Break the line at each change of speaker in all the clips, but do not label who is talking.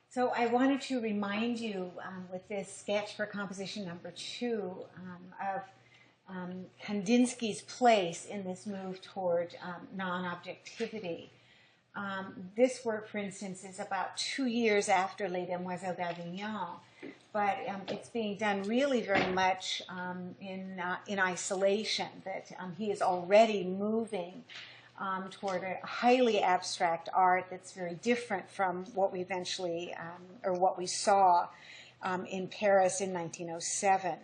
So I wanted to remind you with this sketch for composition number 2 of Kandinsky's place in this move toward non-objectivity. This work, for instance, is about 2 years after Les Demoiselles d'Avignon, but it's being done really very much in isolation, that he is already moving toward a highly abstract art that's very different from what we eventually, or what we saw in Paris in 1907.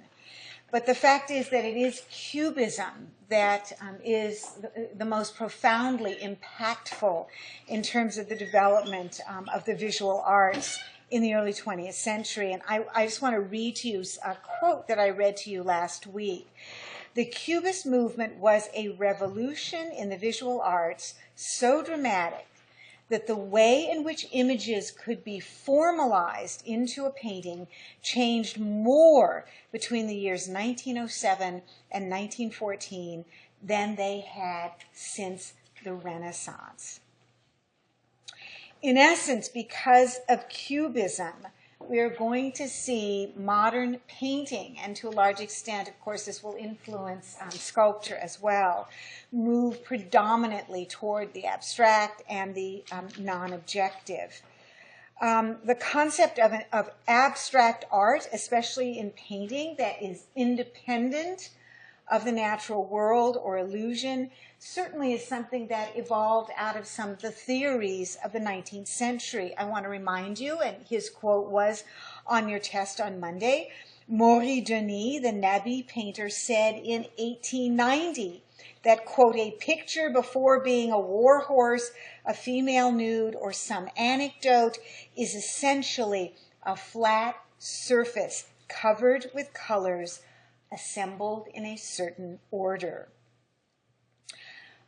But the fact is that it is Cubism that is the most profoundly impactful in terms of the development of the visual arts in the early 20th century. And I just want to read to you a quote that I read to you last week. The Cubist movement was a revolution in the visual arts so dramatic that the way in which images could be formalized into a painting changed more between the years 1907 and 1914 than they had since the Renaissance. In essence, because of Cubism, we are going to see modern painting, and to a large extent, of course, this will influence sculpture as well, move predominantly toward the abstract and the non-objective. The concept of abstract art, especially in painting, that is independent of the natural world or illusion, certainly is something that evolved out of some of the theories of the 19th century. I want to remind you, and his quote was on your test on Monday, Maurice Denis, the Nabi painter, said in 1890 that, quote, a picture before being a war horse, a female nude, or some anecdote is essentially a flat surface covered with colors assembled in a certain order.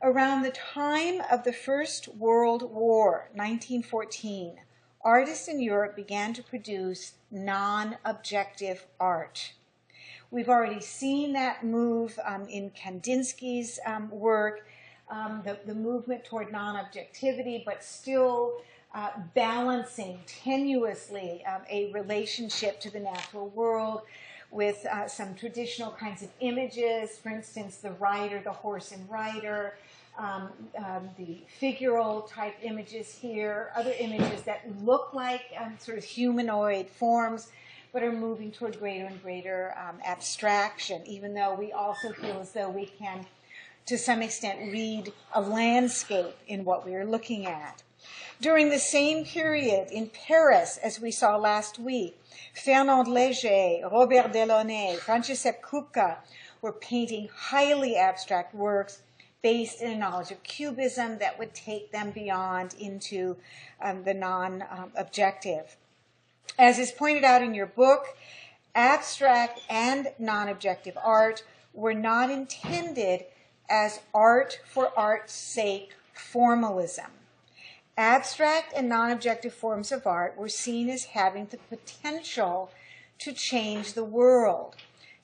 Around the time of the First World War, 1914, artists in Europe began to produce non-objective art. We've already seen that move in Kandinsky's work, the movement toward non-objectivity, but still balancing tenuously a relationship to the natural world with some traditional kinds of images, for instance, the rider, the horse and rider, the figural type images here, other images that look like sort of humanoid forms, but are moving toward greater and greater abstraction, even though we also feel as though we can, to some extent, read a landscape in what we are looking at. During the same period in Paris, as we saw last week, Fernand Léger, Robert Delaunay, Franciszek Kupka were painting highly abstract works based in a knowledge of Cubism that would take them beyond into the non-objective. As is pointed out in your book, abstract and non-objective art were not intended as art for art's sake formalism. Abstract and non-objective forms of art were seen as having the potential to change the world,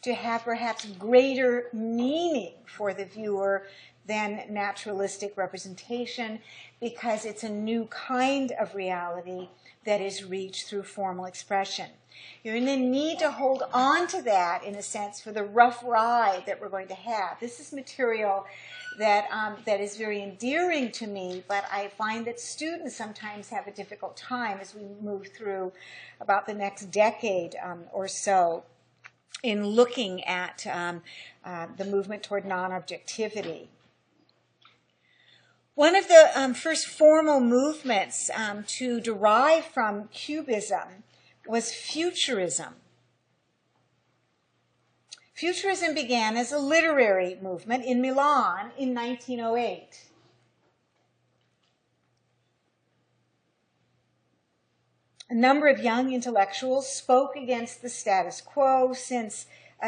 to have perhaps greater meaning for the viewer than naturalistic representation, because it's a new kind of reality that is reached through formal expression. You're going to need to hold on to that, in a sense, for the rough ride that we're going to have. This is material that is very endearing to me, but I find that students sometimes have a difficult time as we move through about the next decade or so in looking at the movement toward non-objectivity. One of the first formal movements to derive from Cubism was Futurism. Futurism began as a literary movement in Milan in 1908. A number of young intellectuals spoke against the status quo, since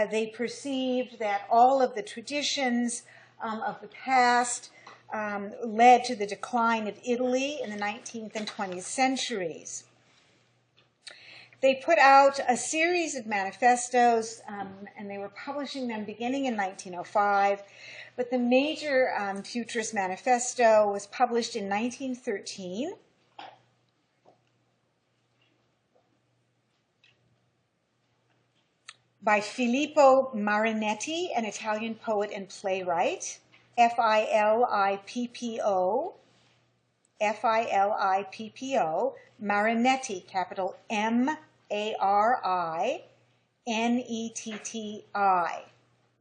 they perceived that all of the traditions of the past led to the decline of Italy in the 19th and 20th centuries. They put out a series of manifestos, and they were publishing them beginning in 1905. But the major Futurist Manifesto was published in 1913. by Filippo Marinetti, an Italian poet and playwright, Filippo, Filippo, Marinetti, capital Marinetti,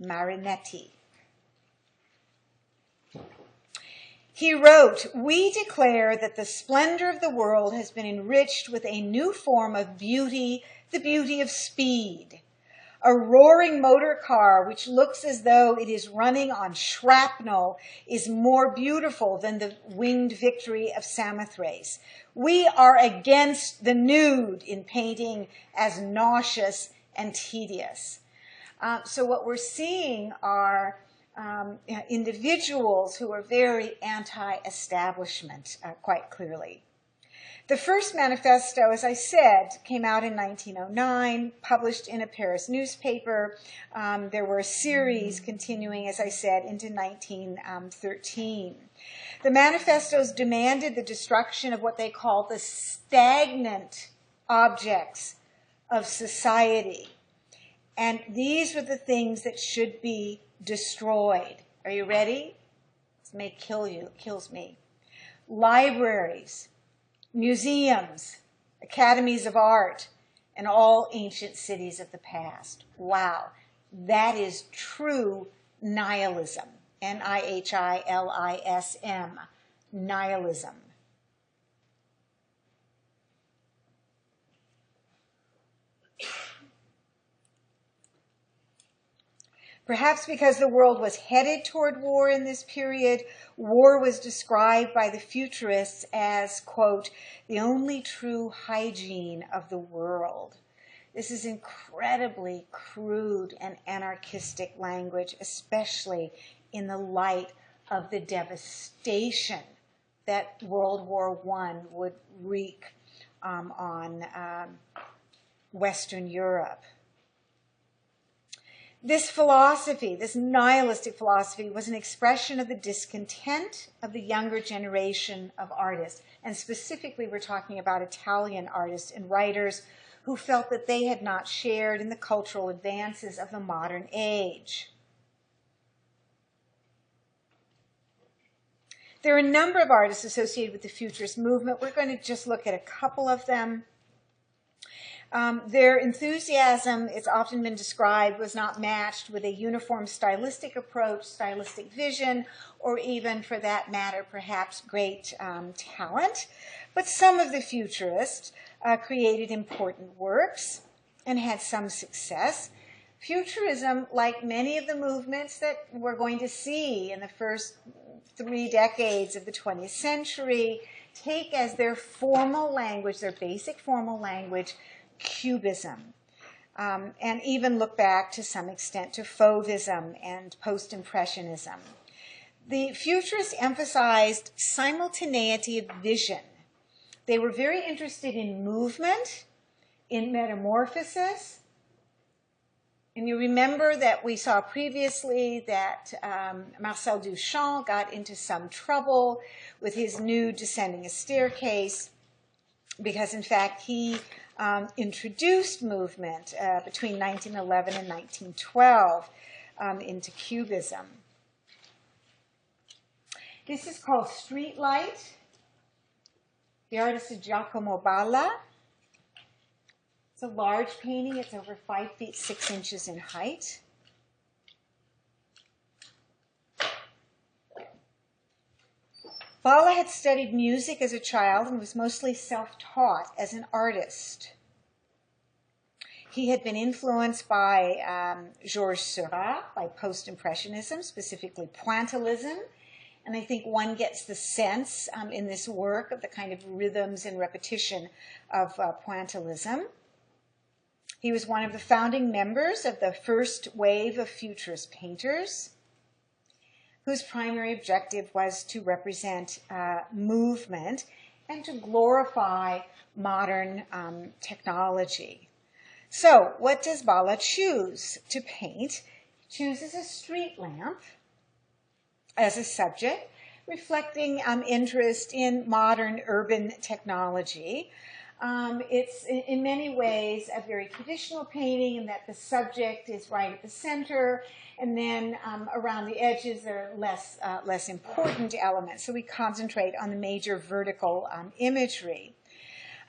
Marinetti. He wrote, "We declare that the splendor of the world has been enriched with a new form of beauty, the beauty of speed. A roaring motor car which looks as though it is running on shrapnel is more beautiful than the winged victory of Samothrace. We are against the nude in painting as nauseous and tedious." So what we're seeing are individuals who are very anti-establishment, quite clearly. The first manifesto, as I said, came out in 1909, published in a Paris newspaper. There were a series continuing, as I said, into 1913. The manifestos demanded the destruction of what they called the stagnant objects of society. And these were the things that should be destroyed. Are you ready? This may kill you. It kills me. Libraries, museums, academies of art, and all ancient cities of the past. Wow, that is true nihilism. Nihilism. Nihilism. Perhaps because the world was headed toward war in this period, war was described by the futurists as, quote, the only true hygiene of the world. This is incredibly crude and anarchistic language, especially in the light of the devastation that World War I would wreak on Western Europe. This philosophy, this nihilistic philosophy, was an expression of the discontent of the younger generation of artists. And specifically, we're talking about Italian artists and writers who felt that they had not shared in the cultural advances of the modern age. There are a number of artists associated with the Futurist movement. We're going to just look at a couple of them. Their enthusiasm, it's often been described, was not matched with a uniform stylistic approach, stylistic vision, or even, for that matter, perhaps great talent. But some of the Futurists created important works and had some success. Futurism, like many of the movements that we're going to see in the first 3 decades of the 20th century, take as their formal language, their basic formal language, Cubism, and even look back to some extent to Fauvism and Post-Impressionism. The Futurists emphasized simultaneity of vision. They were very interested in movement, in metamorphosis. And you remember that we saw previously that Marcel Duchamp got into some trouble with his nude descending a staircase because, in fact, he introduced movement between 1911 and 1912 into Cubism. This is called Street Light. The artist is Giacomo Balla. It's a large painting. It's over 5 feet 6 inches in height. Balla had studied music as a child and was mostly self-taught as an artist. He had been influenced by Georges Seurat, by Post-Impressionism, specifically Pointillism, and I think one gets the sense in this work of the kind of rhythms and repetition of Pointillism. He was one of the founding members of the first wave of Futurist painters, whose primary objective was to represent movement and to glorify modern technology. So what does Balla choose to paint? He chooses a street lamp as a subject, reflecting interest in modern urban technology. It's in many ways a very traditional painting in that the subject is right at the center, and then around the edges there are less important elements. So we concentrate on the major vertical imagery.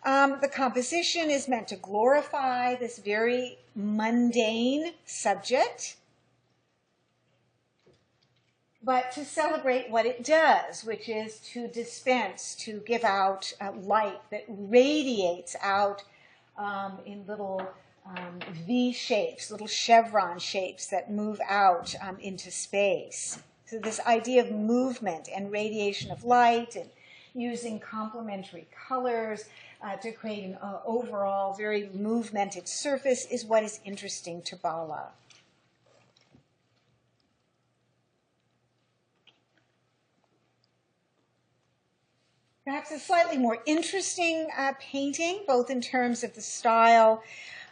The composition is meant to glorify this very mundane subject, but to celebrate what it does, which is to dispense, to give out light that radiates out in little V shapes, little chevron shapes that move out into space. So this idea of movement and radiation of light and using complementary colors to create an overall very movemented surface is what is interesting to Bala. Perhaps a slightly more interesting painting, both in terms of the style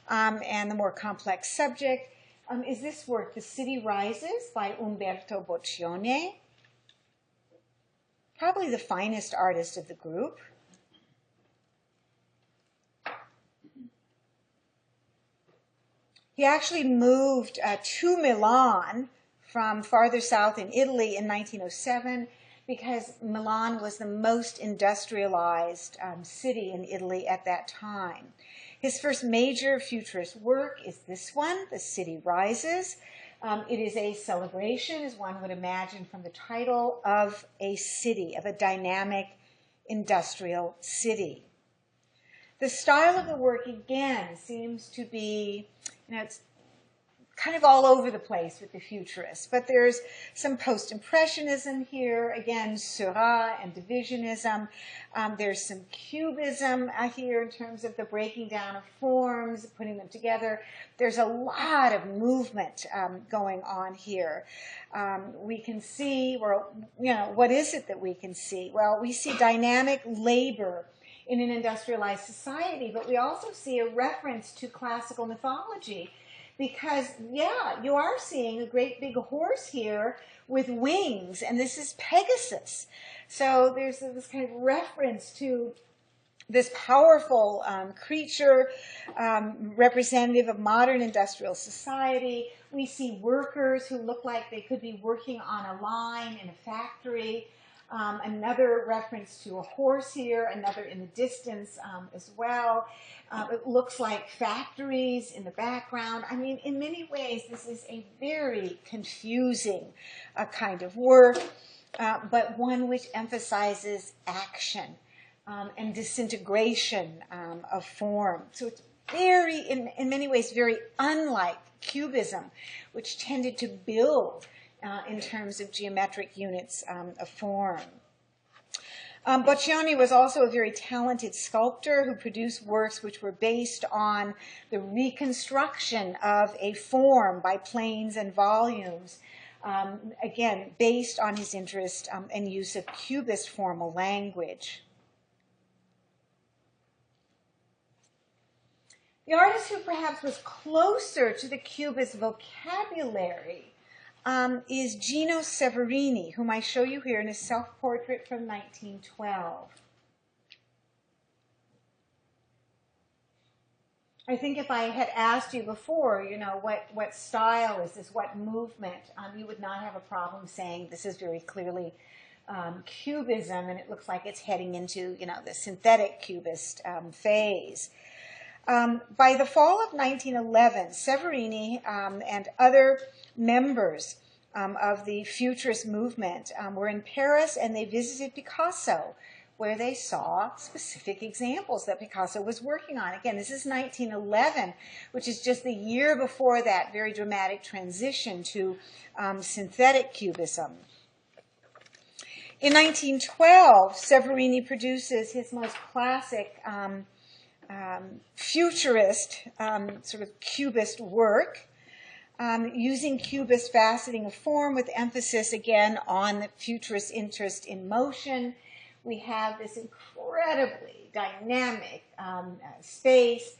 and the more complex subject, is this work, The City Rises by Umberto Boccioni. Probably the finest artist of the group. He actually moved to Milan from farther south in Italy in 1907 because Milan was the most industrialized city in Italy at that time. His first major futurist work is this one, The City Rises. It is a celebration, as one would imagine from the title, of a city, of a dynamic industrial city. The style of the work, again, seems to be, it's kind of all over the place with the futurists, but there's some post-impressionism here, again, Seurat and divisionism. There's some cubism here in terms of the breaking down of forms, putting them together. There's a lot of movement going on here. We can see, well, what is it that we can see? Well, we see dynamic labor in an industrialized society, but we also see a reference to classical mythology. Because, yeah, you are seeing a great big horse here with wings, and this is Pegasus. So there's this kind of reference to this powerful creature, representative of modern industrial society. We see workers who look like they could be working on a line in a factory. Another reference to a horse here, another in the distance as well. It looks like factories in the background. I mean, in many ways, this is a very confusing kind of work, but one which emphasizes action and disintegration of form. So it's very, in many ways, very unlike Cubism, which tended to build in terms of geometric units of form. Boccioni was also a very talented sculptor who produced works which were based on the reconstruction of a form by planes and volumes, again, based on his interest and use of Cubist formal language. The artist who perhaps was closer to the Cubist vocabulary is Gino Severini, whom I show you here in a self-portrait from 1912. I think if I had asked you before, what style is this, what movement, you would not have a problem saying this is very clearly Cubism, and it looks like it's heading into, the synthetic Cubist phase. By the fall of 1911, Severini and other members of the Futurist movement were in Paris, and they visited Picasso, where they saw specific examples that Picasso was working on. Again, this is 1911, which is just the year before that very dramatic transition to synthetic Cubism. In 1912, Severini produces his most classic futurist, sort of Cubist work, using Cubist faceting of form with emphasis, again, on the futurist interest in motion. We have this incredibly dynamic space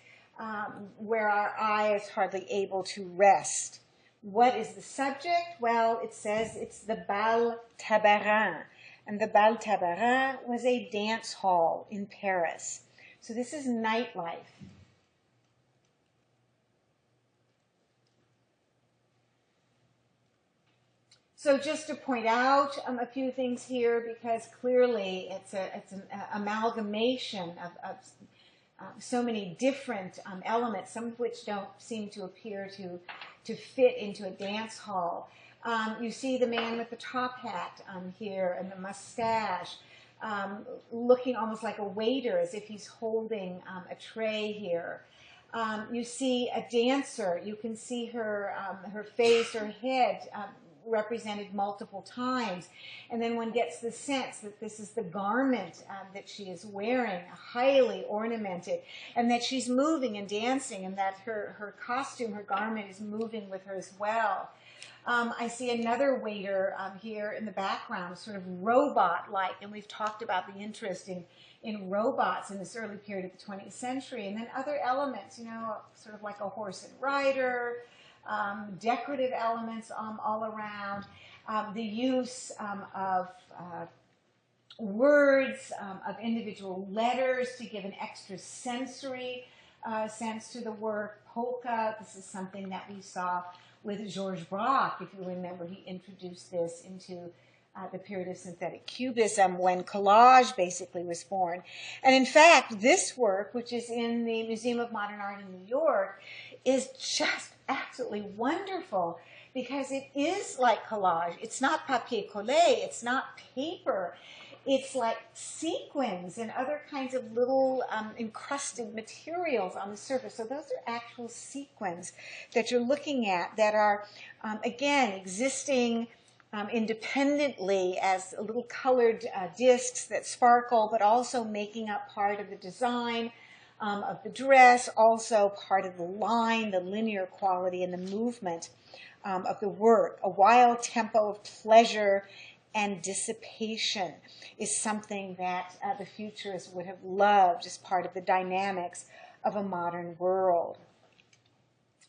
where our eye is hardly able to rest. What is the subject? Well, it says it's the Bal Tabarin. And the Bal Tabarin was a dance hall in Paris. So this is nightlife. So just to point out a few things here, because clearly it's an amalgamation of so many different elements, some of which don't seem to appear to fit into a dance hall. You see the man with the top hat here and the mustache, looking almost like a waiter, as if he's holding a tray here. You see a dancer. You can see her face, her head, represented multiple times, and then one gets the sense that this is the garment that she is wearing, highly ornamented, and that she's moving and dancing, and that her costume, her garment is moving with her as well. I see another waiter here in the background, sort of robot-like, and we've talked about the interest in robots in this early period of the 20th century, and then other elements, you know, sort of like a horse and rider, decorative elements all around, the use of words, of individual letters to give an extra sensory sense to the work. Polka, this is something that we saw with Georges Braque, if you remember. He introduced this into the period of synthetic cubism, when collage basically was born. And in fact, this work, which is in the Museum of Modern Art in New York, is just absolutely wonderful, because it is like collage. It's not papier collé, it's not paper. It's like sequins and other kinds of little encrusted materials on the surface. So those are actual sequins that you're looking at that are, again, existing independently as little colored discs that sparkle, but also making up part of the design of the dress, also part of the line, the linear quality, and the movement of the work. A wild tempo of pleasure and dissipation is something that the futurists would have loved as part of the dynamics of a modern world.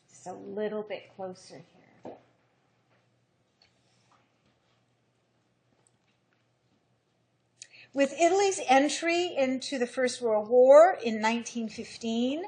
Just a little bit closer here. With Italy's entry into the First World War in 1915,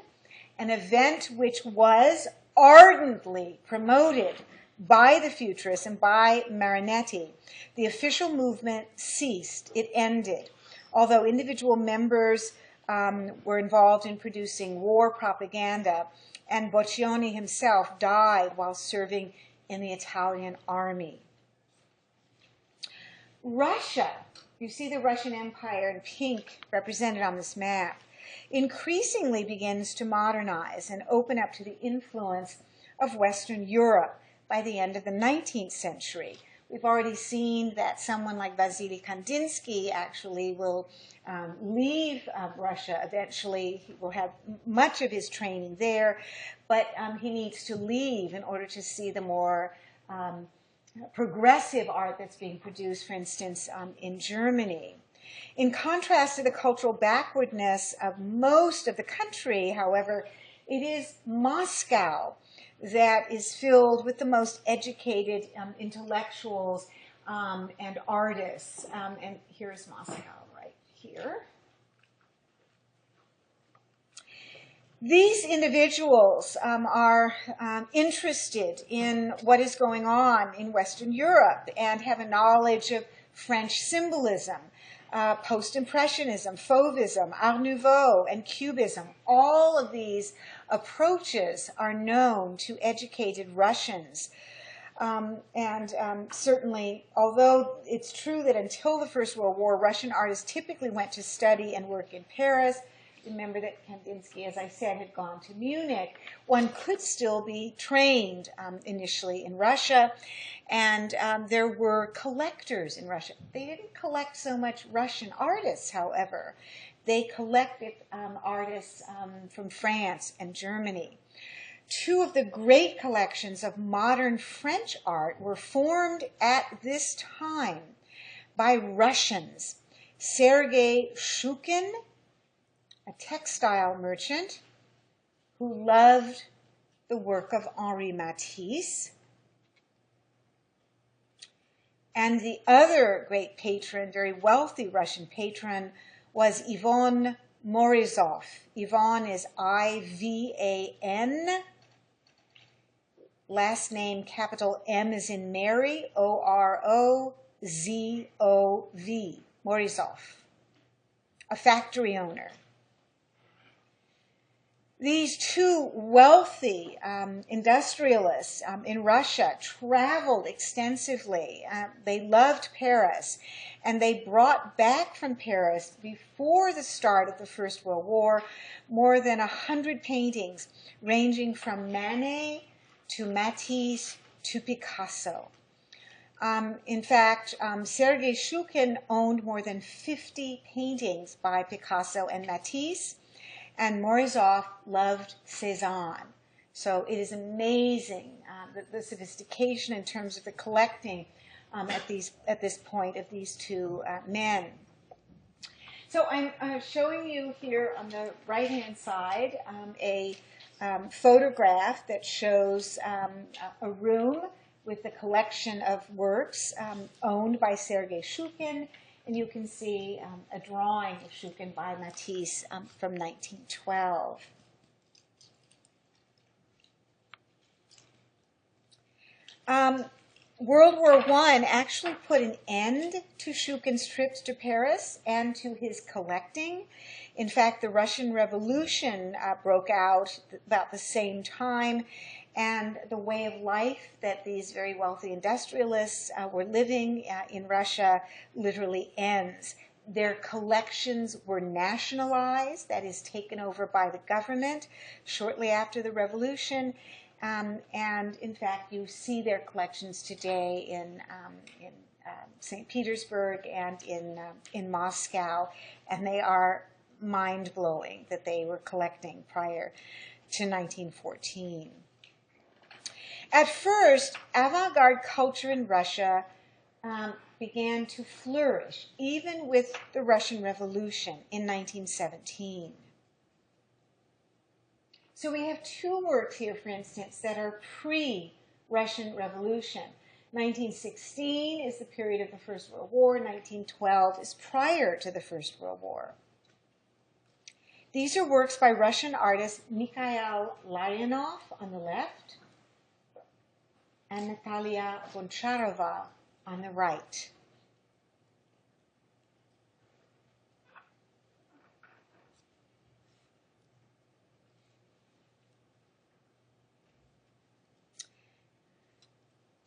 an event which was ardently promoted by the Futurists and by Marinetti, the official movement ceased. It ended. Although individual members were involved in producing war propaganda, and Boccioni himself died while serving in the Italian army. Russia, you see the Russian Empire in pink represented on this map, increasingly begins to modernize and open up to the influence of Western Europe by the end of the 19th century. We've already seen that someone like Vasily Kandinsky actually will leave Russia eventually. He will have much of his training there, but he needs to leave in order to see the more progressive art that's being produced, for instance, in Germany. In contrast to the cultural backwardness of most of the country, however, it is Moscow that is filled with the most educated intellectuals and artists. And here's Moscow right here. These individuals are interested in what is going on in Western Europe and have a knowledge of French symbolism, post-impressionism, Fauvism, Art Nouveau, and Cubism. All of these approaches are known to educated Russians. Certainly, although it's true that until the First World War, Russian artists typically went to study and work in Paris. Remember that Kandinsky, as I said, had gone to Munich. One could still be trained initially in Russia, and there were collectors in Russia. They didn't collect so much Russian artists, however. They collected artists from France and Germany. Two of the great collections of modern French art were formed at this time by Russians. Sergei Shukin, a textile merchant who loved the work of Henri Matisse. And the other great patron, very wealthy Russian patron, was Yvonne Morozov. Ivan is I-V-A-N. Last name, capital M is in Mary, O-R-O-Z-O-V. Morozov, a factory owner. These two wealthy industrialists in Russia traveled extensively. They loved Paris, and they brought back from Paris, before the start of the First World War, more than 100 paintings, ranging from Manet to Matisse to Picasso. In fact, Sergei Shukin owned more than 50 paintings by Picasso and Matisse, and Morozov loved Cézanne. So it is amazing the sophistication in terms of the collecting at this point of these two men. So I'm showing you here on the right-hand side a photograph that shows a room with a collection of works owned by Sergei Shukin. And you can see a drawing of Shukin by Matisse from 1912. World War I actually put an end to Shukin's trips to Paris and to his collecting. In fact, the Russian Revolution broke out about the same time, and the way of life that these very wealthy industrialists were living in Russia literally ends. Their collections were nationalized, that is, taken over by the government shortly after the revolution. And in fact, you see their collections today in St. Petersburg and in Moscow, and they are mind-blowing that they were collecting prior to 1914. At first, avant-garde culture in Russia began to flourish, even with the Russian Revolution in 1917. So we have two works here, for instance, that are pre-Russian Revolution. 1916 is the period of the First World War. 1912 is prior to the First World War. These are works by Russian artist Mikhail Larionov on the left and Natalia Goncharova on the right.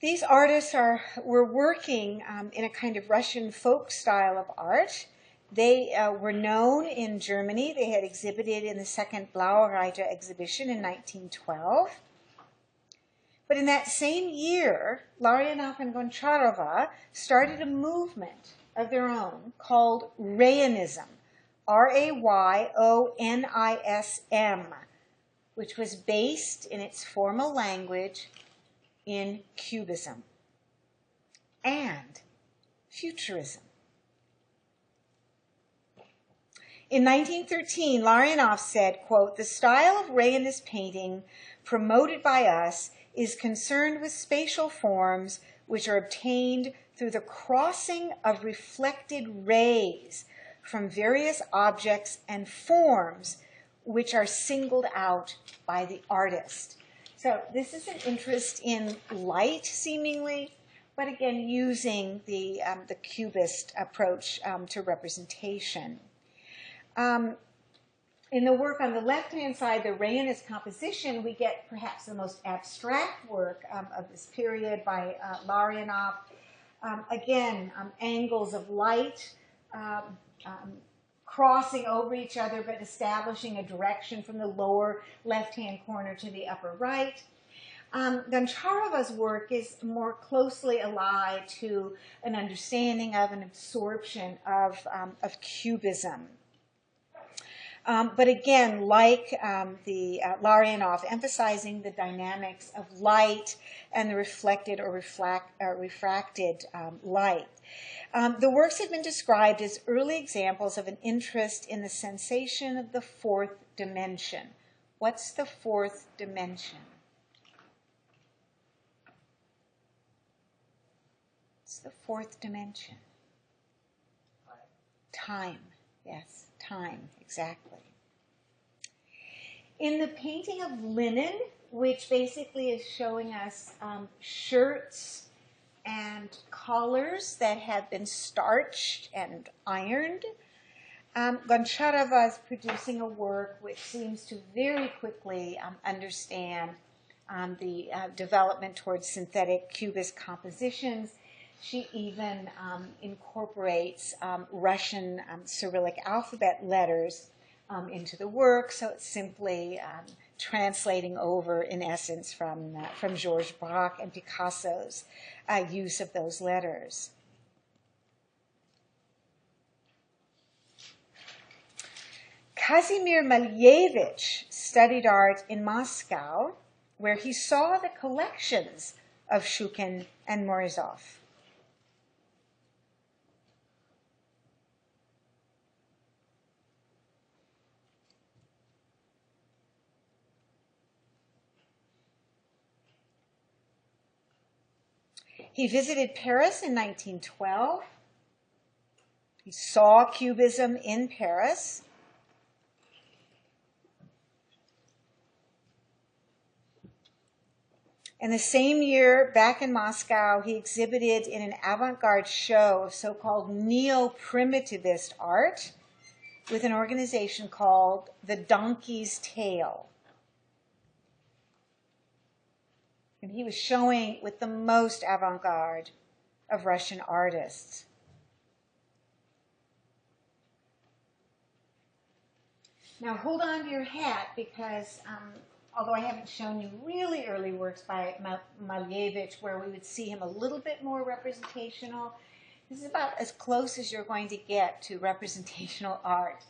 These artists were working in a kind of Russian folk style of art. They were known in Germany. They had exhibited in the second Blaue Reiter exhibition in 1912. But in that same year, Larionov and Goncharova started a movement of their own called Rayonism, R-A-Y-O-N-I-S-M, which was based in its formal language in Cubism and Futurism. In 1913, Larionov said, quote, "The style of Rayonist painting promoted by us is concerned with spatial forms which are obtained through the crossing of reflected rays from various objects and forms which are singled out by the artist." So this is an interest in light, seemingly, but again, using the Cubist approach to representation. In the work on the left-hand side, the Rayonist composition, we get perhaps the most abstract work of this period by Larionov. Again, angles of light crossing over each other, but establishing a direction from the lower left-hand corner to the upper right. Goncharova's work is more closely allied to an understanding of an absorption of Cubism. But again, like the Larionov, emphasizing the dynamics of light and the reflected or refracted light. The works have been described as early examples of an interest in the sensation of the fourth dimension. What's the fourth dimension? What's the fourth dimension? Time. Yes, time, exactly. In the painting of linen, which basically is showing us shirts and collars that have been starched and ironed, Goncharova is producing a work which seems to very quickly understand the development towards synthetic cubist compositions. She even incorporates Russian Cyrillic alphabet letters into the work, so it's simply translating over, in essence, from Georges Braque and Picasso's use of those letters. Kazimir Malevich studied art in Moscow, where he saw the collections of Shukin and Morozov. He visited Paris in 1912. He saw Cubism in Paris. And the same year, back in Moscow, he exhibited in an avant-garde show of so-called neo-primitivist art with an organization called The Donkey's Tail. And he was showing with the most avant-garde of Russian artists. Now hold on to your hat, because although I haven't shown you really early works by Malevich where we would see him a little bit more representational, this is about as close as you're going to get to representational art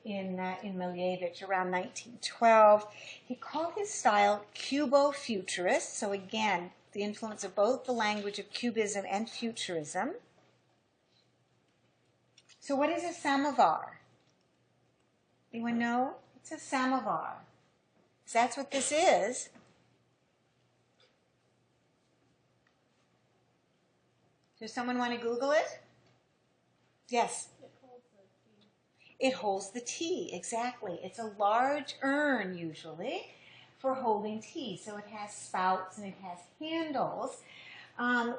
in Malevich around 1912. He called his style Cubo-Futurist, so again, the influence of both the language of Cubism and Futurism. So what is a samovar? Anyone know? It's a samovar. So that's what this is. Does someone want to Google it? Yes. It holds the tea, exactly. It's a large urn, usually, for holding tea. So it has spouts and it has handles.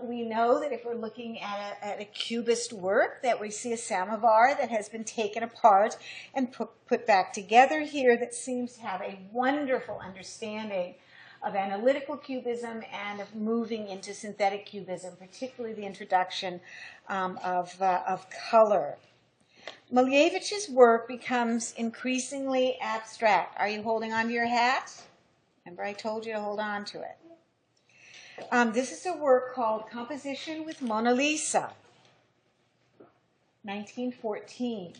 We know that if we're looking at a Cubist work, that we see a samovar that has been taken apart and put back together here, that seems to have a wonderful understanding of analytical Cubism and of moving into synthetic Cubism, particularly the introduction of color. Malevich's work becomes increasingly abstract. Are you holding on to your hat? Remember I told you to hold on to it. This is a work called Composition with Mona Lisa, 1914.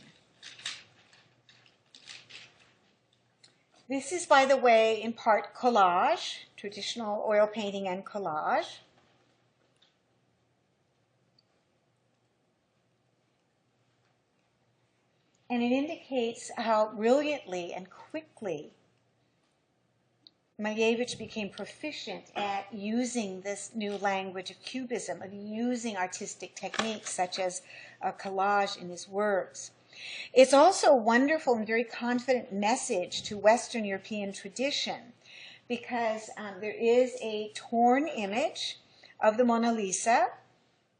This is, by the way, in part collage, traditional oil painting and collage. And it indicates how brilliantly and quickly Malevich became proficient at using this new language of Cubism, of using artistic techniques such as collage in his works. It's also a wonderful and very confident message to Western European tradition, because there is a torn image of the Mona Lisa,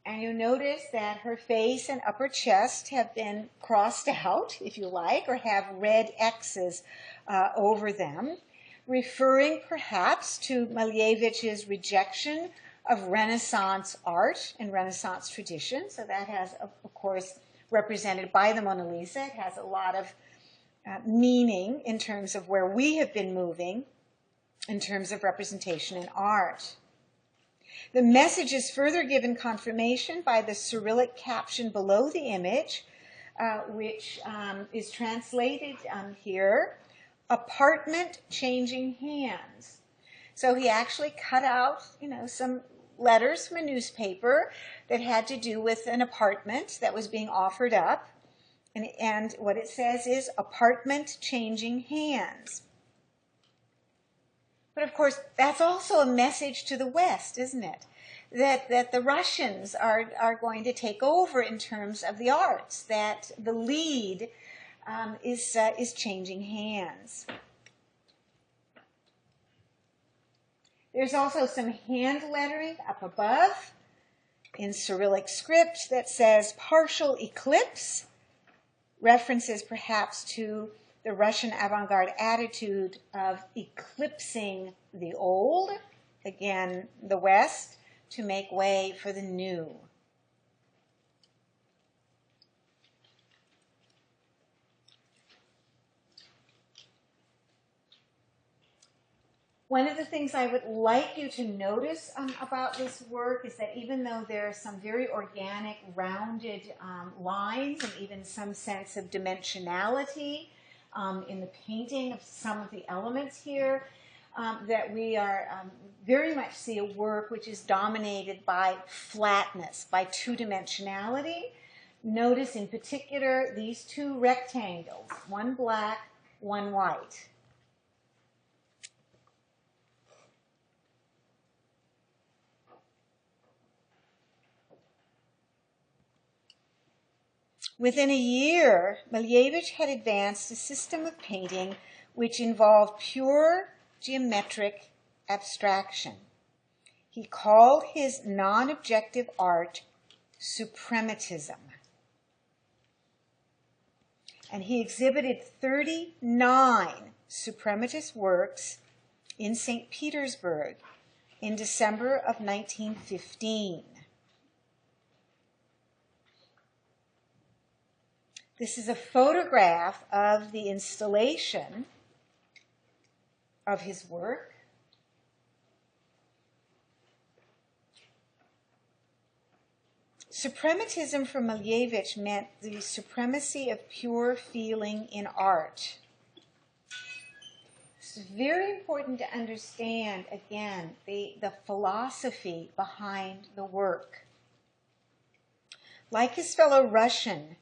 and you notice that her face and upper chest have been crossed out, if you like, or have red X's over them, referring perhaps to Malevich's rejection of Renaissance art and Renaissance tradition. So that has, of course, represented by the Mona Lisa. It has a lot of meaning in terms of where we have been moving in terms of representation in art. The message is further given confirmation by the Cyrillic caption below the image, which is translated here, apartment changing hands. So he actually cut out, some letters from a newspaper that had to do with an apartment that was being offered up. And what it says is apartment changing hands. But of course, that's also a message to the West, isn't it? That the Russians are going to take over in terms of the arts, that the lead is changing hands. There's also some hand lettering up above in Cyrillic script that says partial eclipse, references perhaps to the Russian avant-garde attitude of eclipsing the old, again, the West, to make way for the new. One of the things I would like you to notice about this work is that even though there are some very organic, rounded lines and even some sense of dimensionality in the painting of some of the elements here, that we are very much see a work which is dominated by flatness, by two-dimensionality. Notice in particular these two rectangles, one black, one white. Within a year, Malevich had advanced a system of painting which involved pure geometric abstraction. He called his non-objective art suprematism. And he exhibited 39 suprematist works in St. Petersburg in December of 1915. This is a photograph of the installation of his work. Suprematism for Malevich meant the supremacy of pure feeling in art. It's very important to understand, again, the philosophy behind the work. Like his fellow Russian,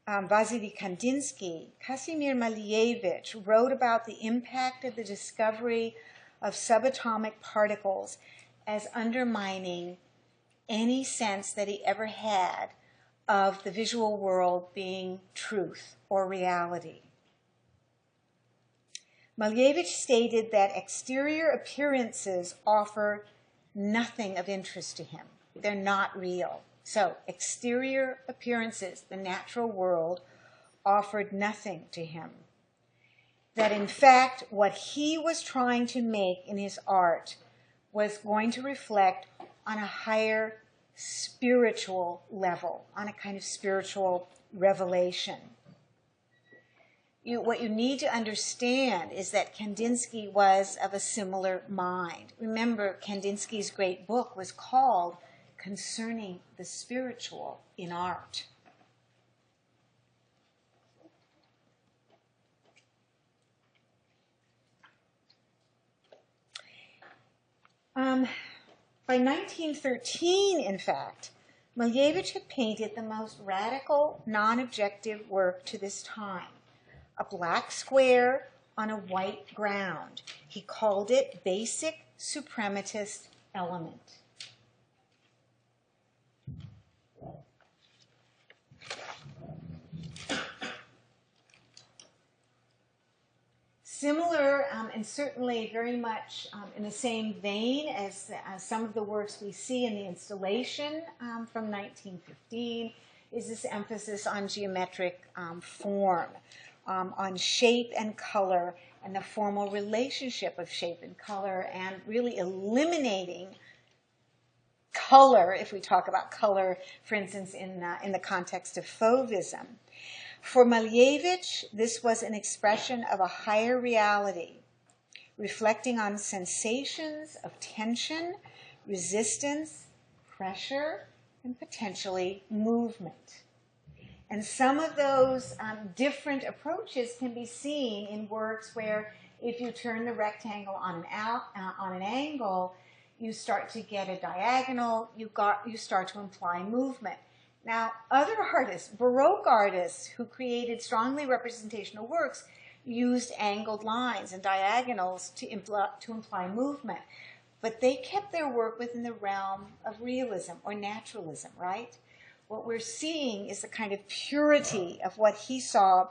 Vasily Kandinsky, Kazimir Malevich wrote about the impact of the discovery of subatomic particles as undermining any sense that he ever had of the visual world being truth or reality. Malevich stated that exterior appearances offer nothing of interest to him. They're not real. So exterior appearances, the natural world, offered nothing to him. That in fact, what he was trying to make in his art was going to reflect on a higher spiritual level, on a kind of spiritual revelation. What you need to understand is that Kandinsky was of a similar mind. Remember, Kandinsky's great book was called Concerning the Spiritual in Art. By 1913, in fact, Malevich had painted the most radical, non-objective work to this time, a black square on a white ground. He called it Basic Suprematist Element. Similar and certainly very much in the same vein as some of the works we see in the installation from 1915 is this emphasis on geometric form, on shape and color and the formal relationship of shape and color, and really eliminating color, if we talk about color, for instance, in the context of Fauvism. For Malevich, this was an expression of a higher reality, reflecting on sensations of tension, resistance, pressure, and potentially movement. And some of those different approaches can be seen in works where if you turn the rectangle on an angle, you start to get a diagonal, you start to imply movement. Now, other artists, Baroque artists who created strongly representational works, used angled lines and diagonals to imply movement. But they kept their work within the realm of realism or naturalism, right? what we're seeing is the kind of purity of what he saw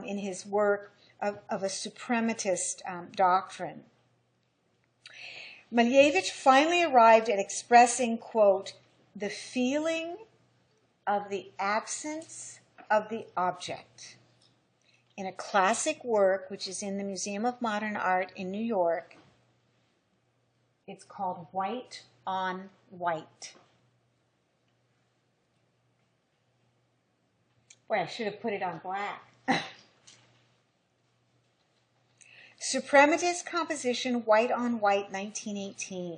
in his work of a suprematist doctrine. Malevich finally arrived at expressing, quote, the feeling of the absence of the object in a classic work which is in the Museum of Modern Art in New York. It's called White on White. Boy, I should have put it on black. Suprematist Composition, White on White, 1918.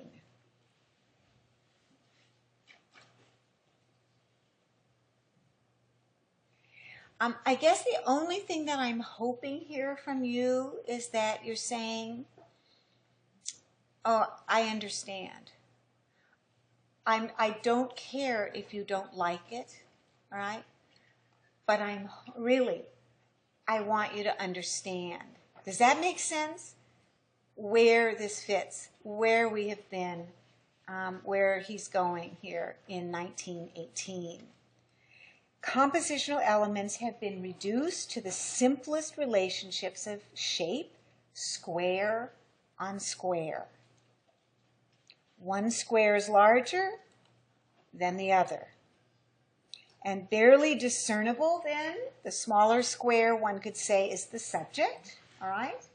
I guess the only thing that I'm hoping here from you is that you're saying, oh, I understand. I don't care if you don't like it, all right? But I want you to understand. Does that make sense? Where this fits, where we have been, where he's going here in 1918. Compositional elements have been reduced to the simplest relationships of shape, square on square. One square is larger than the other. And barely discernible then, the smaller square, one could say, is the subject, all right?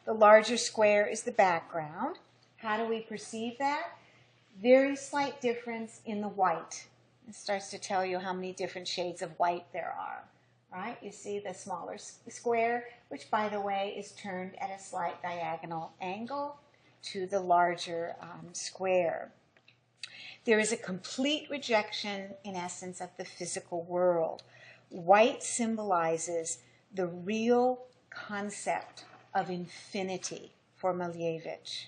The larger square is the background. How do we perceive that? Very slight difference in the white. It starts to tell you how many different shades of white there are, right? You see the smaller square, which, by the way, is turned at a slight diagonal angle to the larger square. There is a complete rejection, in essence, of the physical world. White symbolizes the real concept of infinity for Malevich.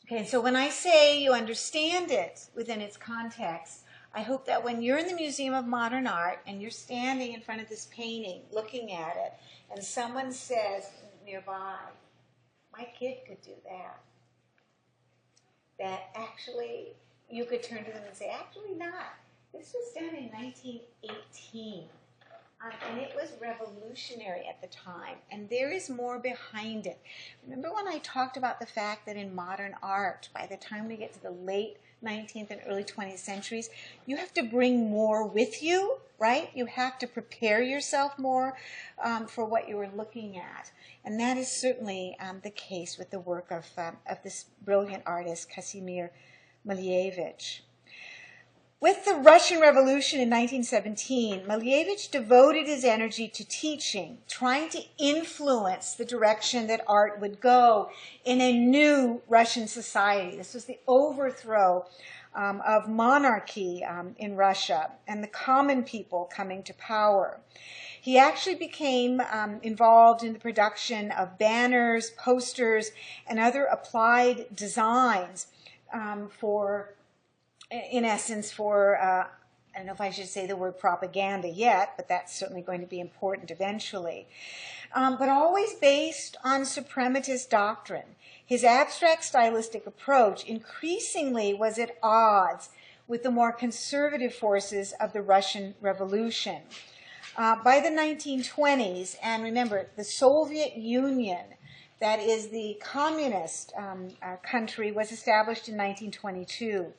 Okay, so when I say you understand it within its context, I hope that when you're in the Museum of Modern Art and you're standing in front of this painting, looking at it, and someone says nearby, my kid could do that, that actually you could turn to them and say, actually not. This was done in 1918. And it was revolutionary at the time, and there is more behind it. Remember when I talked about the fact that in modern art, by the time we get to the late 19th and early 20th centuries, you have to bring more with you, right? You have to prepare yourself more for what you were looking at. And that is certainly the case with the work of this brilliant artist, Kazimir Malevich. With the Russian Revolution in 1917, Malevich devoted his energy to teaching, trying to influence the direction that art would go in a new Russian society. This was the overthrow of monarchy in Russia and the common people coming to power. He actually became involved in the production of banners, posters, and other applied designs in essence, I don't know if I should say the word propaganda yet, but that's certainly going to be important eventually. But always based on suprematist doctrine. His abstract stylistic approach increasingly was at odds with the more conservative forces of the Russian Revolution. By the 1920s, and remember, the Soviet Union, that is the communist country, was established in 1922.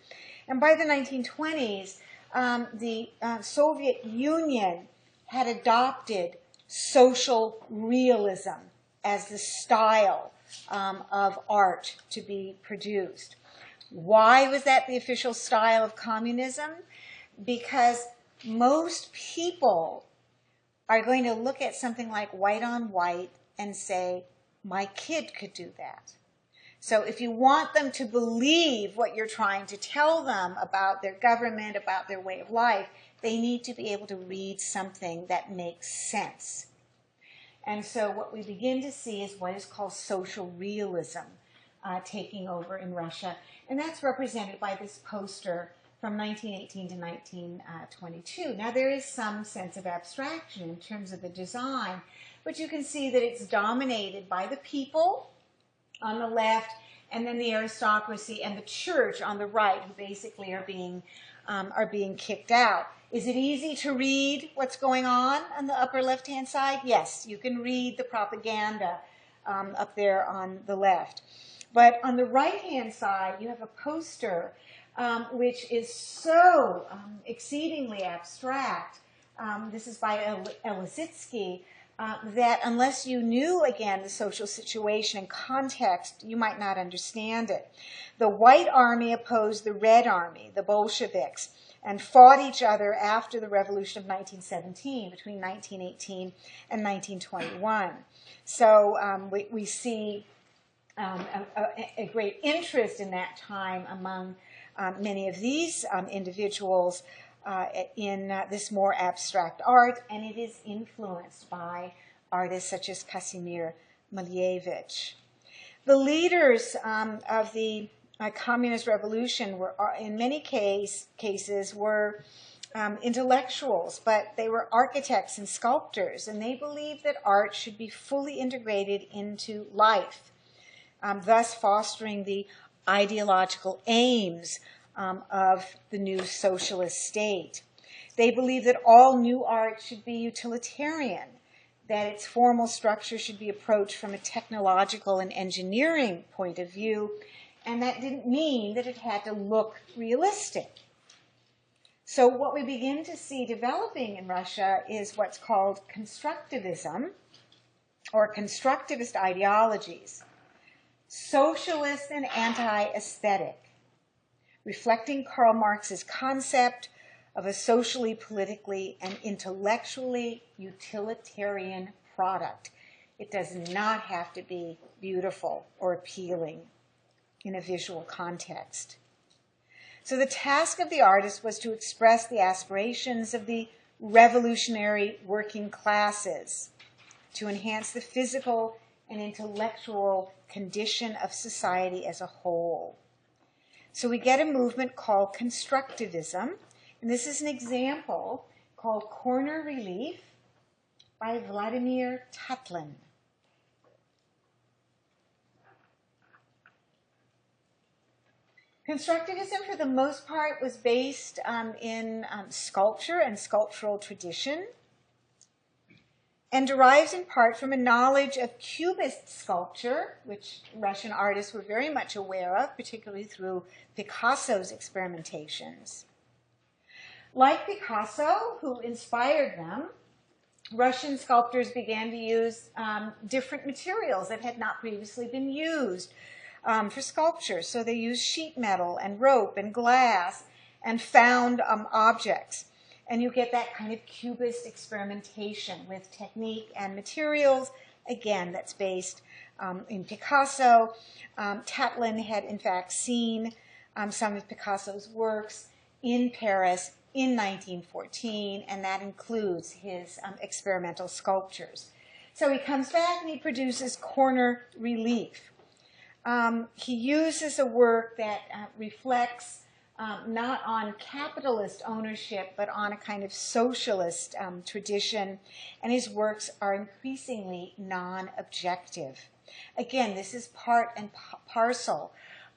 And by the 1920s, the Soviet Union had adopted social realism as the style of art to be produced. Why was that the official style of communism? Because most people are going to look at something like white on white and say, my kid could do that. So if you want them to believe what you're trying to tell them about their government, about their way of life, they need to be able to read something that makes sense. And so what we begin to see is what is called social realism taking over in Russia. And that's represented by this poster from 1918 to 1922. Now there is some sense of abstraction in terms of the design, but you can see that it's dominated by the people on the left, and then the aristocracy and the church on the right, who basically are being kicked out. Is it easy to read what's going on the upper left-hand side? Yes, you can read the propaganda up there on the left. But on the right-hand side, you have a poster which is so exceedingly abstract. This is by Elizitsky, that unless you knew, again, the social situation and context, you might not understand it. The White Army opposed the Red Army, the Bolsheviks, and fought each other after the Revolution of 1917, between 1918 and 1921. So we see a great interest in that time among many of these individuals in this more abstract art, and it is influenced by artists such as Kazimir Malevich. The leaders of the communist revolution were, in many cases, were intellectuals, but they were architects and sculptors, and they believed that art should be fully integrated into life, thus fostering the ideological aims of the new socialist state. They believed that all new art should be utilitarian, that its formal structure should be approached from a technological and engineering point of view, and that didn't mean that it had to look realistic. So what we begin to see developing in Russia is what's called constructivism, or constructivist ideologies, socialist and anti-aesthetic, reflecting Karl Marx's concept of a socially, politically, and intellectually utilitarian product. It does not have to be beautiful or appealing in a visual context. So the task of the artist was to express the aspirations of the revolutionary working classes, to enhance the physical and intellectual condition of society as a whole. So we get a movement called constructivism, and this is an example called Corner Relief by Vladimir Tatlin. Constructivism, for the most part, was based in sculpture and sculptural tradition, and derives in part from a knowledge of Cubist sculpture, which Russian artists were very much aware of, particularly through Picasso's experimentations. Like Picasso, who inspired them, Russian sculptors began to use different materials that had not previously been used for sculpture. So they used sheet metal and rope and glass and found objects. And you get that kind of Cubist experimentation with technique and materials. Again, that's based in Picasso. Tatlin had, in fact, seen some of Picasso's works in Paris in 1914, and that includes his experimental sculptures. So he comes back and he produces Corner Relief. He uses a work that reflects not on capitalist ownership, but on a kind of socialist tradition, and his works are increasingly non-objective. Again, this is part and parcel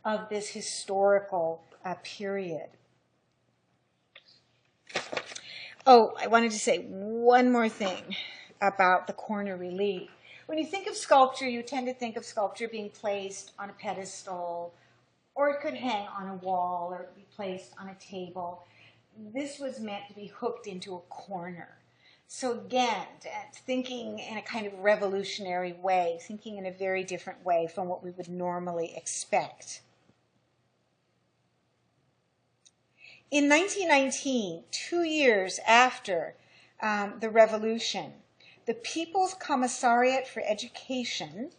of this historical period. Oh, I wanted to say one more thing about the Corner Relief. When you think of sculpture, you tend to think of sculpture being placed on a pedestal, or it could hang on a wall or be placed on a table. This was meant to be hooked into a corner. So again, thinking in a kind of revolutionary way, thinking in a very different way from what we would normally expect. In 1919, 2 years after the revolution, the People's Commissariat for Education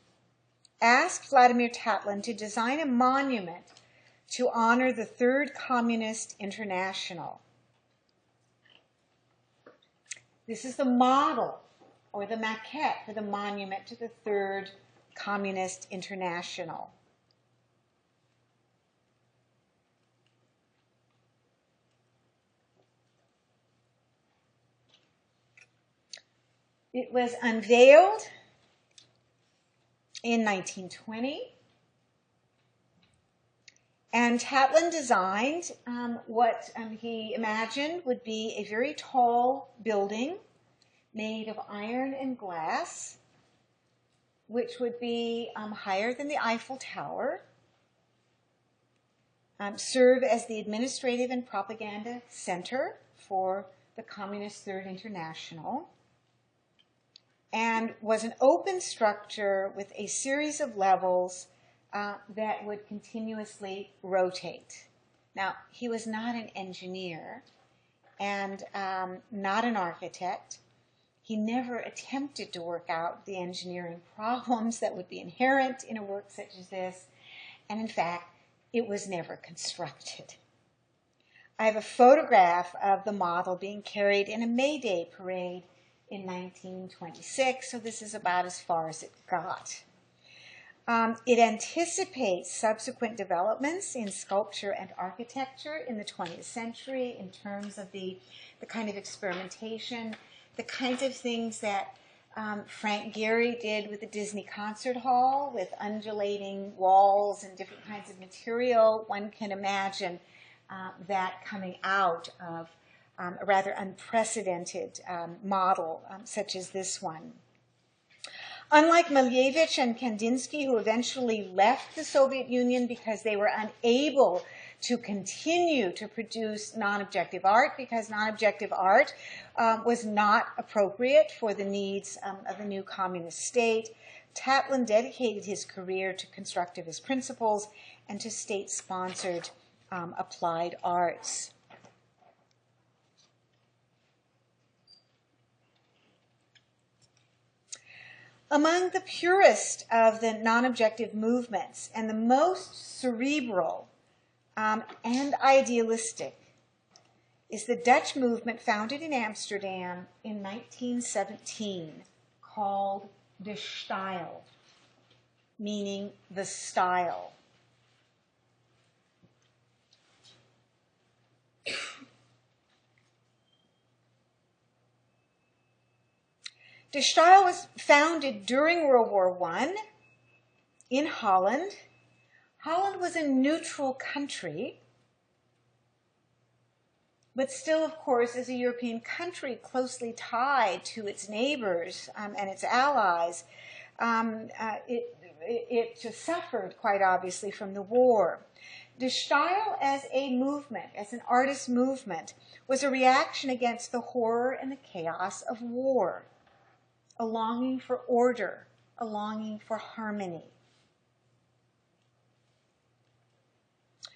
asked Vladimir Tatlin to design a monument to honor the Third Communist International. This is the model, or the maquette, for the monument to the Third Communist International. It was unveiled in 1920, And Tatlin designed what he imagined would be a very tall building made of iron and glass, which would be higher than the Eiffel Tower, serve as the administrative and propaganda center for the Communist Third International, and was an open structure with a series of levels that would continuously rotate. Now, he was not an engineer and not an architect. He never attempted to work out the engineering problems that would be inherent in a work such as this, and in fact, it was never constructed. I have a photograph of the model being carried in a May Day parade in 1926, so this is about as far as it got. It anticipates subsequent developments in sculpture and architecture in the 20th century in terms of the kind of experimentation, the kinds of things that Frank Gehry did with the Disney Concert Hall, with undulating walls and different kinds of material. One can imagine that coming out of a rather unprecedented model such as this one. Unlike Malevich and Kandinsky, who eventually left the Soviet Union because they were unable to continue to produce non-objective art, because non-objective art was not appropriate for the needs of the new communist state, Tatlin dedicated his career to constructivist principles and to state-sponsored applied arts. Among the purest of the non-objective movements and the most cerebral and idealistic is the Dutch movement founded in Amsterdam in 1917 called De Stijl, meaning the style. De Stijl was founded during World War I in Holland. Holland was a neutral country, but still, of course, as a European country closely tied to its neighbors and its allies, it suffered quite obviously from the war. De Stijl as a movement, as an artist movement, was a reaction against the horror and the chaos of war, a longing for order, a longing for harmony.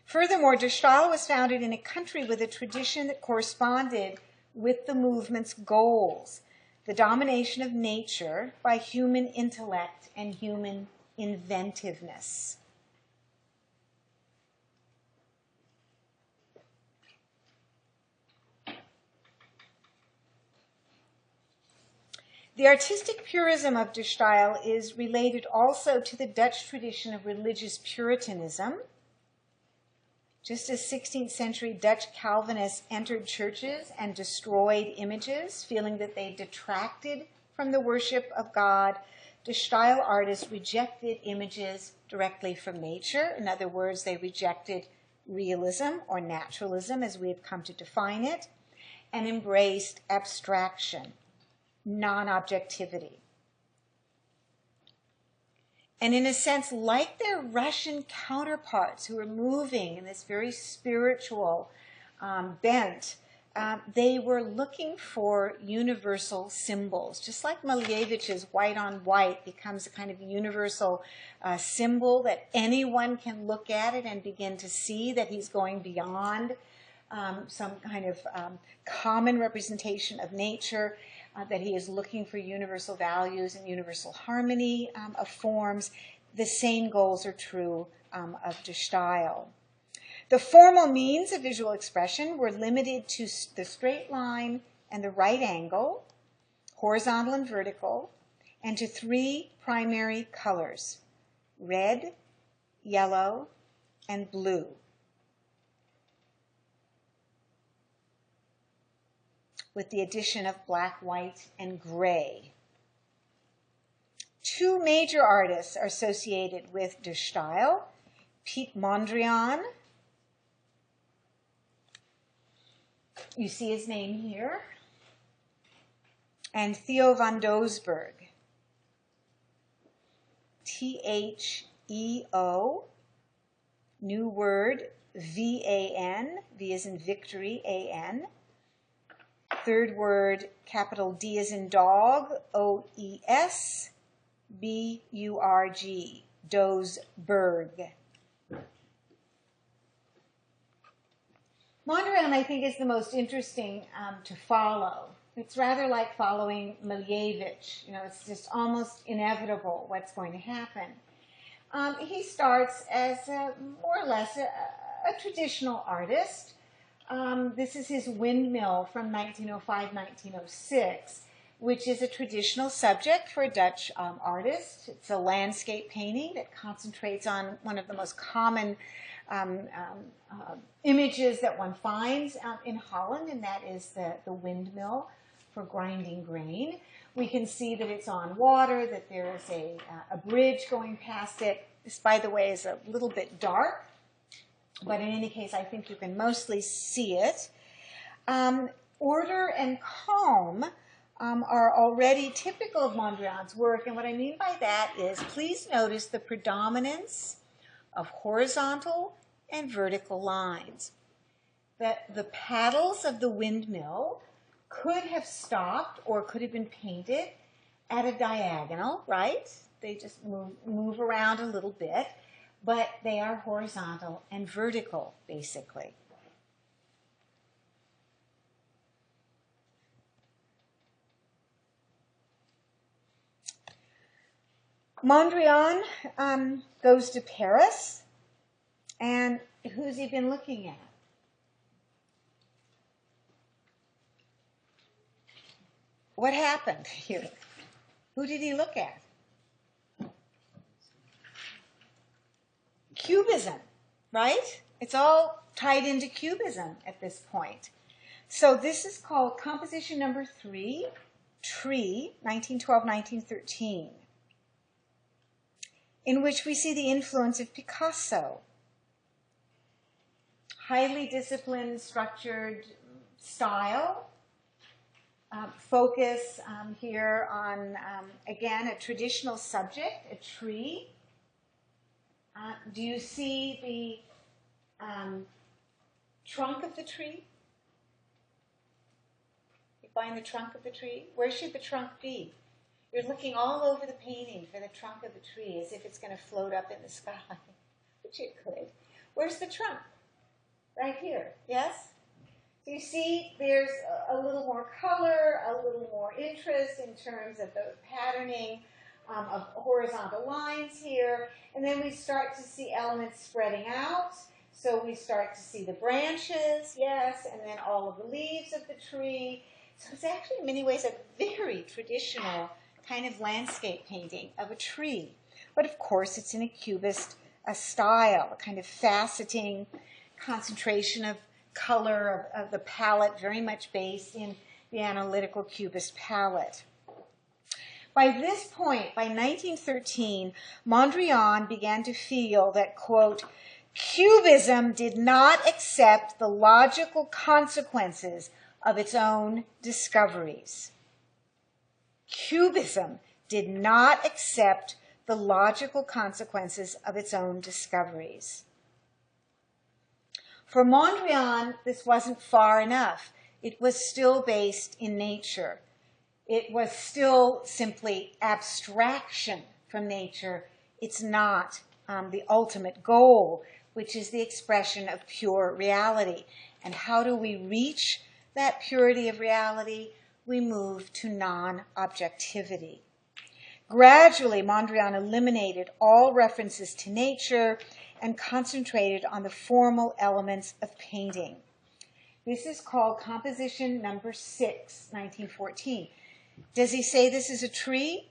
Furthermore, De Stijl was founded in a country with a tradition that corresponded with the movement's goals, the domination of nature by human intellect and human inventiveness. The artistic purism of De Stijl is related also to the Dutch tradition of religious Puritanism. Just as 16th century Dutch Calvinists entered churches and destroyed images, feeling that they detracted from the worship of God, De Stijl artists rejected images directly from nature. In other words, they rejected realism or naturalism as we have come to define it, and embraced abstraction, non-objectivity. And in a sense, like their Russian counterparts who were moving in this very spiritual bent, they were looking for universal symbols. Just like Malevich's white on white becomes a kind of universal symbol that anyone can look at it and begin to see that he's going beyond some kind of common representation of nature, that he is looking for universal values and universal harmony of forms. The same goals are true of De Stijl. The formal means of visual expression were limited to the straight line and the right angle, horizontal and vertical, and to three primary colors: red, yellow, and blue. With the addition of black, white, and gray. Two major artists are associated with De Stijl: Piet Mondrian, You see his name here. And Theo van Doesburg. Theo, new word, V-A-N, V as in victory, A-N. Third word, capital D as in dog, O-E-S-B-U-R-G, Doesburg. Mondrian, I think, is the most interesting to follow. It's rather like following Malevich. You know, it's just almost inevitable what's going to happen. He starts as more or less a traditional artist. This is his Windmill from 1905-1906, which is a traditional subject for a Dutch artist. It's a landscape painting that concentrates on one of the most common images that one finds in Holland, and that is the windmill for grinding grain. We can see that it's on water, that there is a bridge going past it. This, by the way, is a little bit dark, but in any case, I think you can mostly see it. Order and calm are already typical of Mondrian's work, and what I mean by that is, please notice the predominance of horizontal and vertical lines. The paddles of the windmill could have stopped or could have been painted at a diagonal, right? They just move around a little bit, but they are horizontal and vertical, basically. Mondrian goes to Paris, and who's he been looking at? What happened here? Who did he look at? Cubism, right? It's all tied into Cubism at this point. So this is called composition number 3, Tree, 1912-1913, in which we see the influence of Picasso. Highly disciplined, structured style. Focus here on, again, a traditional subject, a tree. Do you see the trunk of the tree? You find the trunk of the tree? Where should the trunk be? You're looking all over the painting for the trunk of the tree as if it's going to float up in the sky, which it could. Where's the trunk? Right here, yes? So you see there's a little more color, a little more interest in terms of the patterning of horizontal lines here. And then we start to see elements spreading out. So we start to see the branches, yes, and then all of the leaves of the tree. So it's actually in many ways a very traditional kind of landscape painting of a tree. But of course it's in a Cubist style, a kind of faceting concentration of color of the palette, very much based in the analytical Cubist palette. By this point, by 1913, Mondrian began to feel that, quote, Cubism did not accept the logical consequences of its own discoveries. Cubism did not accept the logical consequences of its own discoveries. For Mondrian, this wasn't far enough. It was still based in nature. It was still simply abstraction from nature. It's not the ultimate goal, which is the expression of pure reality. And how do we reach that purity of reality? We move to non-objectivity. Gradually, Mondrian eliminated all references to nature and concentrated on the formal elements of painting. This is called composition number 6, 1914. Does he say this is a tree?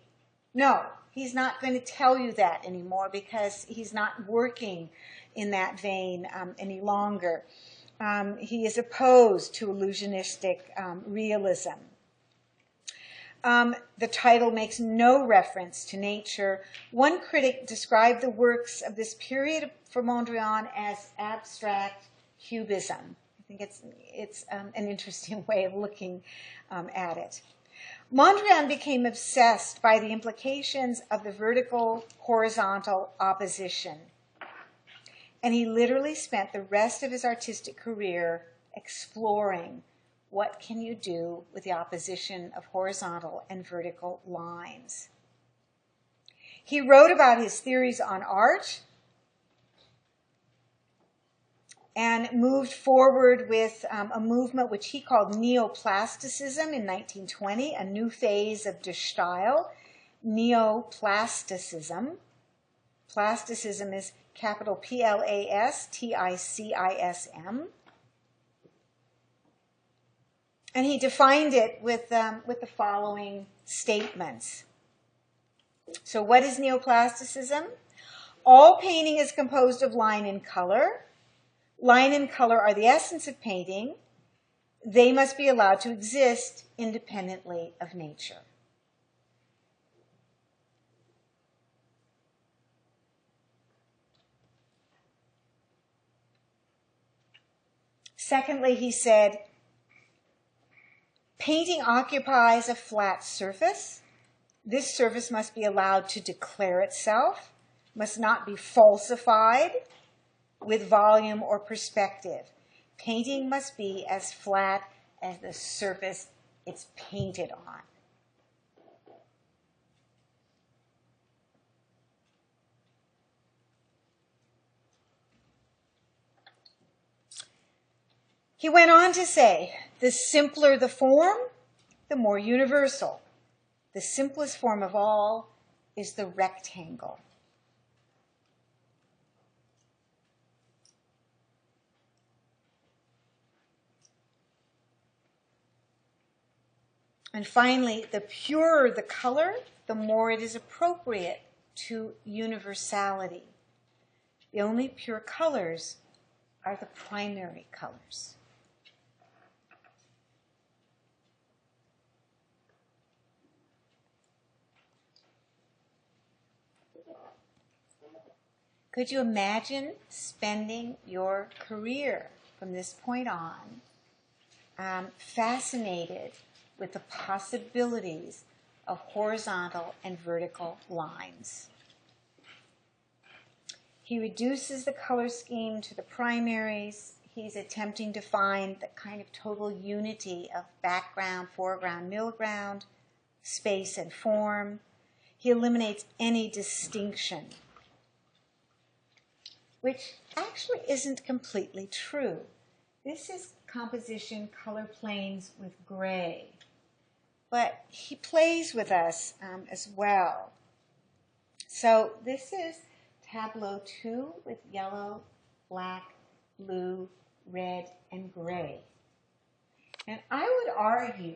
No, he's not going to tell you that anymore because he's not working in that vein any longer. He is opposed to illusionistic realism. The title makes no reference to nature. One critic described the works of this period for Mondrian as abstract cubism. think it's an interesting way of looking at it. Mondrian became obsessed by the implications of the vertical-horizontal opposition, and he literally spent the rest of his artistic career exploring what can you do with the opposition of horizontal and vertical lines. He wrote about his theories on art and moved forward with a movement which he called neoplasticism in 1920, a new phase of Der Stil. Neoplasticism. Plasticism is capital Plasticism. And he defined it with the following statements. So what is neoplasticism? All painting is composed of line and color. Line and color are the essence of painting. They must be allowed to exist independently of nature. Secondly, he said, painting occupies a flat surface. This surface must be allowed to declare itself, must not be falsified with volume or perspective. Painting must be as flat as the surface it's painted on. He went on to say, the simpler the form, the more universal. The simplest form of all is the rectangle. And finally, the purer the color, the more it is appropriate to universality. The only pure colors are the primary colors. Could you imagine spending your career from this point on fascinated with the possibilities of horizontal and vertical lines? He reduces the color scheme to the primaries. He's attempting to find the kind of total unity of background, foreground, midground, space and form. He eliminates any distinction, which actually isn't completely true. This is composition color planes with gray. But he plays with us as well. So this is tableau 2 with yellow, black, blue, red, and gray. And I would argue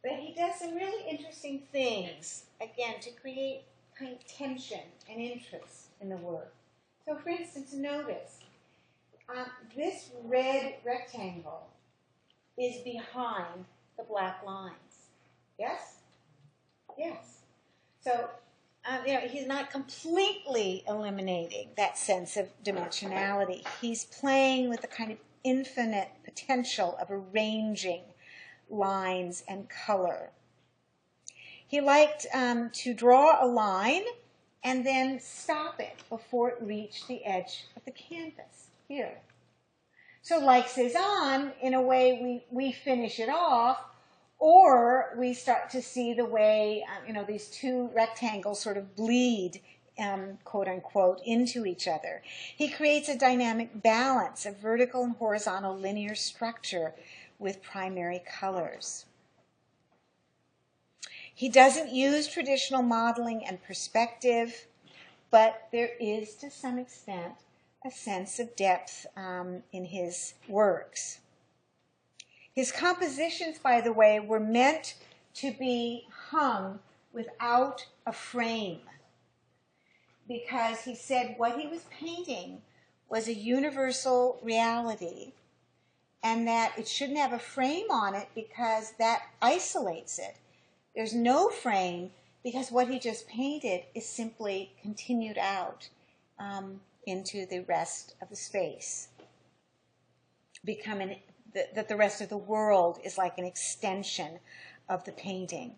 that he does some really interesting things, again, to create kind of tension and interest in the work. So for instance, notice this red rectangle is behind the black lines. Yes? Yes. So, he's not completely eliminating that sense of dimensionality. He's playing with the kind of infinite potential of arranging lines and color. He liked to draw a line and then stop it before it reached the edge of the canvas, here. So like Cézanne, in a way, we finish it off, or we start to see the way, these two rectangles sort of bleed, quote unquote, into each other. He creates a dynamic balance of vertical and horizontal linear structure with primary colors. He doesn't use traditional modeling and perspective, but there is, to some extent, a sense of depth in his works. His compositions, by the way, were meant to be hung without a frame, because he said what he was painting was a universal reality, and that it shouldn't have a frame on it because that isolates it. There's no frame because what he just painted is simply continued out into the rest of the space. become that the rest of the world is like an extension of the painting.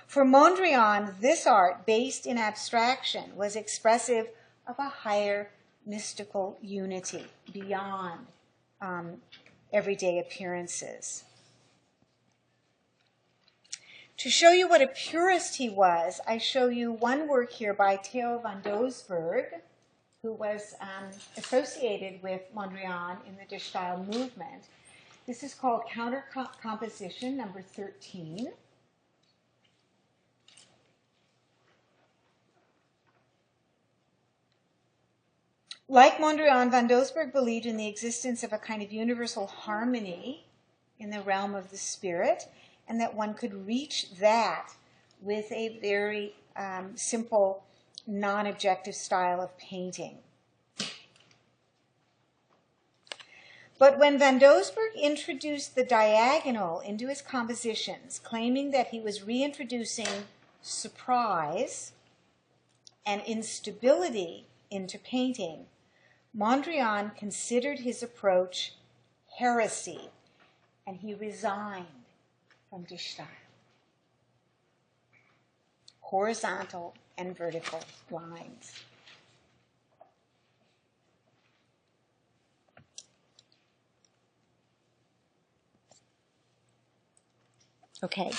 For Mondrian, this art, based in abstraction, was expressive of a higher mystical unity beyond everyday appearances. To show you what a purist he was, I show you one work here by Theo van Doesburg, who was associated with Mondrian in the De Stijl movement. This is called Counter Composition number 13. Like Mondrian, van Doesburg believed in the existence of a kind of universal harmony in the realm of the spirit, and that one could reach that with a very simple, non-objective style of painting. But when van Doesburg introduced the diagonal into his compositions, claiming that he was reintroducing surprise and instability into painting, Mondrian considered his approach heresy, and he resigned from De Stijl. Horizontal and vertical lines. Okay.